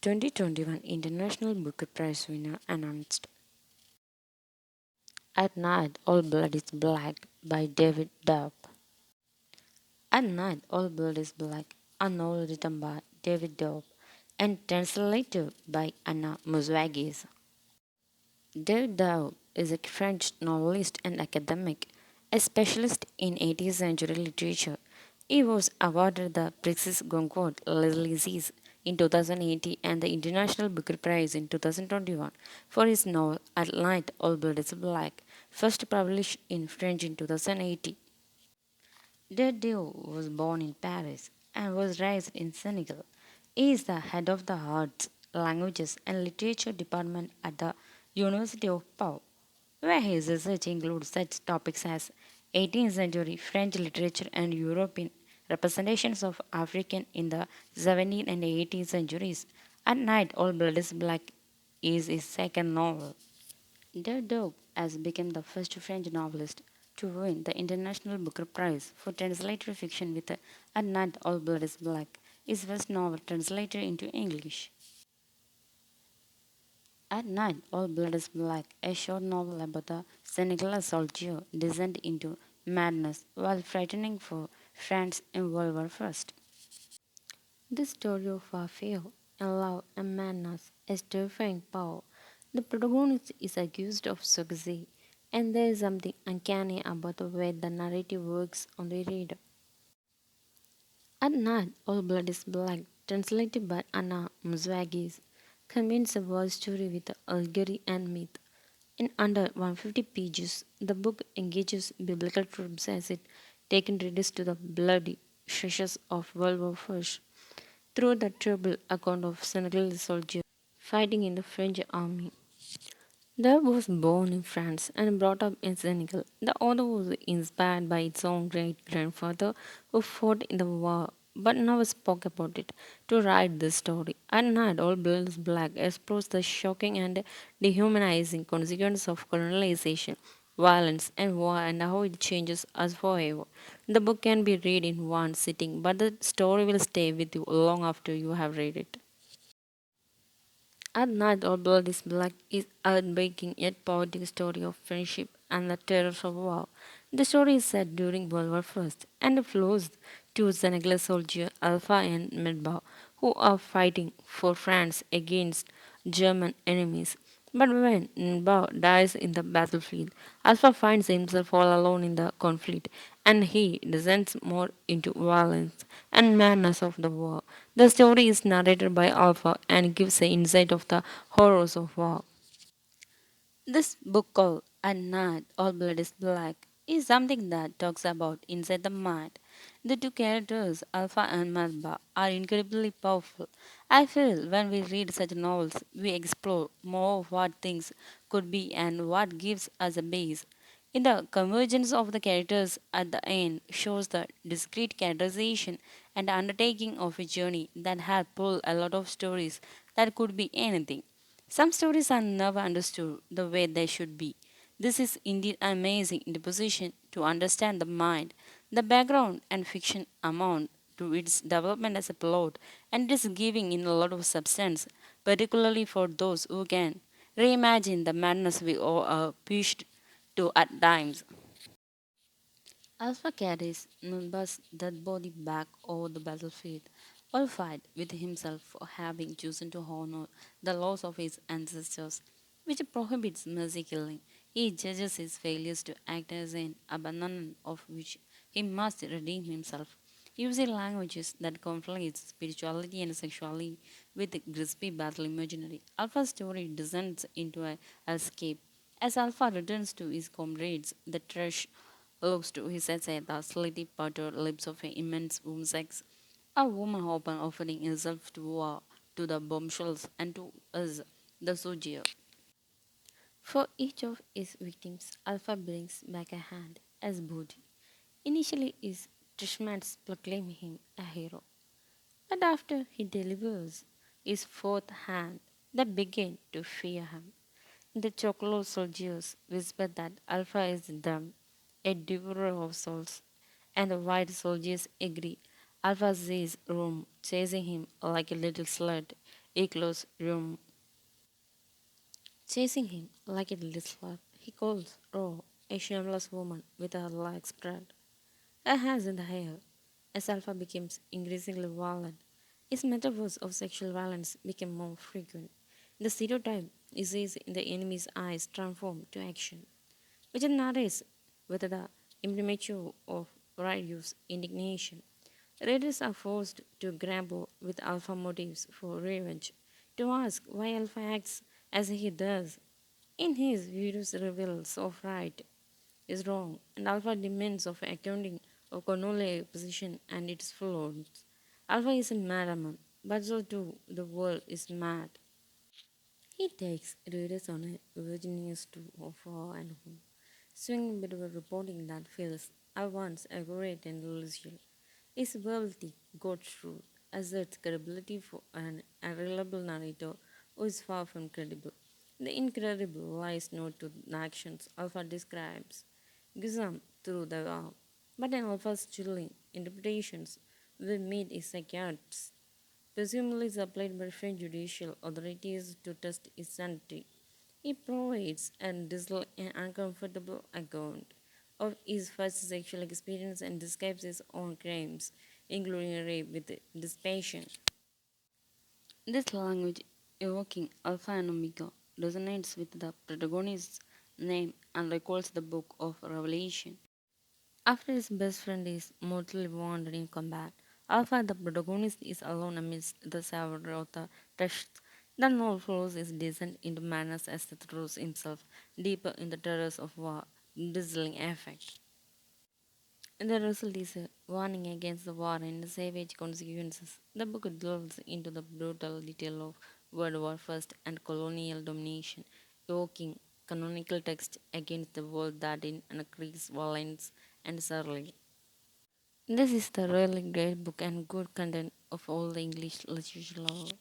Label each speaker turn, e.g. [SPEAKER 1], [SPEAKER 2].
[SPEAKER 1] 2021 International Booker Prize winner announced. At Night, All Blood is Black by David Diop. At Night, All Blood is Black, a novel written by David Diop and translated by Anna Muzwagis. David Diop is a French novelist and academic, a specialist in 18th century literature. He was awarded the Prix Goncourt Leslies in 2018 and the International Booker Prize in 2021 for his novel At Night All Blood is Black, first published in French in 2018. Diop was born in Paris and was raised in Senegal. He is the head of the Arts, Languages and Literature department at the University of Pau, where his research includes such topics as 18th century French literature and European representations of African in the 17th and 18th centuries. At Night, All Blood is Black is his second novel. Diop has become the first French novelist to win the International Booker Prize for translated fiction with At Night All Blood is Black, his first novel translated into English. At Night All Blood is Black, a short novel about a Senegalese soldier descended into madness while fighting for France in World War I. This story of fear and love and madness is terrifying power. The protagonist is accused of suicide, and there is something uncanny about the way the narrative works on the reader. At Night, All Blood is Black, translated by Anna Muzwagis, combines a war story with allegory and myth. In under 150 pages, the book engages biblical tropes as it takes readers to the bloody stretches of World War I through the terrible account of Senegalese soldiers fighting in the French army. Deb was born in France and brought up in Senegal. The author was inspired by its own great grandfather who fought in the war but never spoke about it to write this story. At Night, All Blood is Black explores the shocking and dehumanizing consequences of colonization, violence, and war and how it changes us forever. The book can be read in one sitting, but the story will stay with you long after you have read it. At Night, All Blood is Black is a heartbreaking yet poetic story of friendship and the terrors of war. The story is set during World War I and flows two Senegalese soldiers, Alpha and Medba, who are fighting for France against German enemies. But when Medba dies in the battlefield, Alpha finds himself all alone in the conflict and he descends more into violence and madness of the war. The story is narrated by Alpha and gives an insight of the horrors of war. This book called At Night All Blood is Black is something that talks about inside the mind. The two characters, Alpha and Malba, are incredibly powerful. I feel when we read such novels, we explore more of what things could be and what gives us a base. In the convergence of the characters at the end shows the discrete characterization and undertaking of a journey that had pulled a lot of stories that could be anything. Some stories are never understood the way they should be. This is indeed amazing in the position to understand the mind, the background and fiction amount to its development as a plot, and it is giving in a lot of substance, particularly for those who can reimagine the madness we all are pushed to at times. Alpha carries Nulba's dead body back over the battlefield, horrified with himself for having chosen to honor the laws of his ancestors, which prohibits mercy killing. He judges his failures to act as an abandonment of which he must redeem himself. Using languages that conflates spirituality and sexuality with crispy battle imaginary, Alpha's story descends into an escape. As Alpha returns to his comrades, the trash looks to his at the slightly parted lips of an immense woman's a woman open offering herself to the bombshells and to us, the soldier. For each of his victims, Alpha brings back a hand as booty. Initially, his Trishmats proclaim him a hero, but after he delivers his fourth hand, they begin to fear him. The chocolate soldiers whisper that Alpha is them, a devourer of souls, and the white soldiers agree. Alpha sees Rome chasing him like a little slut echoes room, chasing him like a little slug. He calls Ro a shameless woman with her legs spread, her hands in the hair. As Alpha becomes increasingly violent, his metaphors of sexual violence become more frequent. The stereotype he sees in the enemy's eyes transform to action, which narrates with the imprimatur of righteous indignation. Readers are forced to grapple with Alpha motives for revenge, to ask why Alpha acts as he does. In his views reveals of right is wrong, and Alpha demands of accounting of Cornelia's position and its flaws. Alpha is a madman, but so too the world is mad. He takes readers on a virginous tour of war and home, swinging between reporting that feels at once accurate and illusory. His ability got through asserts credibility for an unreliable narrator who is far from credible. The incredible lies not to the actions Alpha describes, Gizam through the war, but in Alpha's chilling interpretations will meet his psychiatrists presumably supplied by French judicial authorities to test his sanity. He provides a dismal and uncomfortable account of his first sexual experience and describes his own crimes, including rape, with dispassion. This language, evoking Alpha and Omega, resonates with the protagonist's name and recalls the book of Revelation. After his best friend is mortally wounded in combat, Alpha, the protagonist, is alone amidst the savor of the tests. The novel follows his descent into madness as he throws himself deeper in the terrors of war, drizzling effect. The result is a warning against the war and the savage consequences. The book delves into the brutal detail of World War I and colonial domination, evoking canonical text against the world that increased violence and surly. This is the really great book and good content of all the English literature lover.